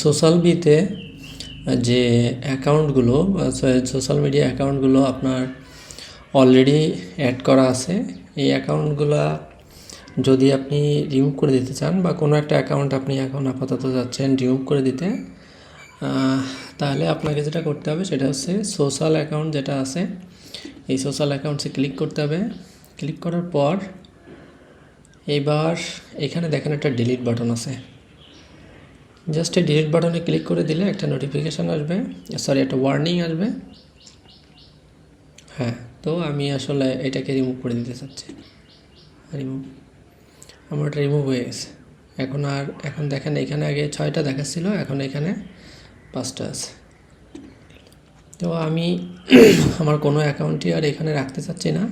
Social বিতে যে অ্যাকাউন্টগুলো social media অ্যাকাউন্টগুলো আপনার অলরেডি অ্যাড করা আছে, এই অ্যাকাউন্টগুলো যদি আপনি রিমুভ করে দিতে চান বা কোনো একটা অ্যাকাউন্ট আপনি এখন আপাতত যাচ্ছেন রিমুভ করে দিতে, তাহলে আপনাকে যেটা করতে হবে সেটা হচ্ছে সোশ্যাল অ্যাকাউন্ট যেটা আছে এই সোশ্যাল অ্যাকাউন্টসে ক্লিক করতে হবে। ক্লিক করার পর এবার এখানে দেখেন একটা ডিলিট বাটন আছে, জাস্ট এই ডিলিট বাটনে ক্লিক করে দিলে একটা নোটিফিকেশান আসবে, একটা ওয়ার্নিং আসবে। হ্যাঁ, তো আমি আসলে এটাকে রিমুভ করে দিতে চাচ্ছি। আমার রিমুভ হয়ে গেছে। এখন দেখেন এখানে আগে 6টা দেখাচ্ছিল, এখন এখানে 5টা আছে। তো আমি আমার কোনো অ্যাকাউন্টই আর এখানে রাখতে চাচ্ছি না,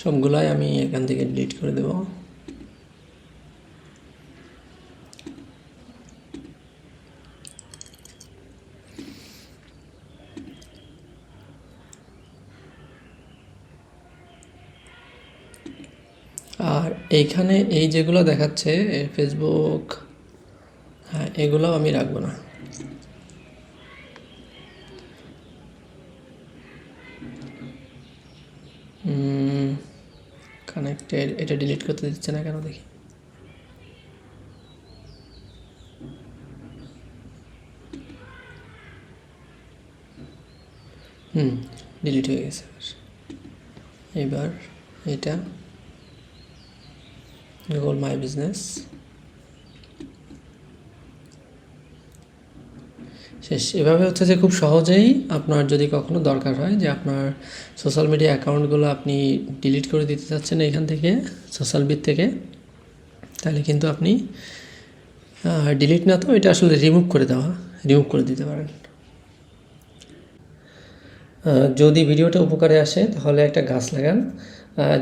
সবগুলাই আমি এখান থেকে ডিলিট করে দেব। আর এইখানে এই যেগুলো দেখাচ্ছে ফেসবুক, হ্যাঁ এগুলোও আমি রাখবো না। কানেক্টেড, এটা ডিলিট করতে দিচ্ছে না কেন দেখি। ডিলিট হয়ে গেছে। এবার এটা গুগল মাই বিজনেস শেষ। এভাবে হচ্ছে যে খুব সহজেই আপনার যদি কখনো দরকার হয় যে আপনার সোশ্যাল মিডিয়া অ্যাকাউন্টগুলো আপনি ডিলিট করে দিতে চাচ্ছেন এখান থেকে সোশ্যাল বিট থেকে, তাহলে কিন্তু আপনি ডিলিট না তো এটা আসলে রিমুভ করে দিতে পারেন। যদি ভিডিওটা উপকারে আসে তাহলে একটা গাছ লাগান,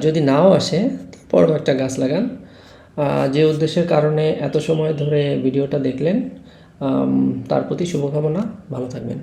যদি নাও আসে তারপরও একটা গাছ লাগান। যে উদ্দেশ্যের কারণে এত সময় ধরে ভিডিওটা দেখলেন তার প্রতি শুভকামনা, ভালো থাকবেন।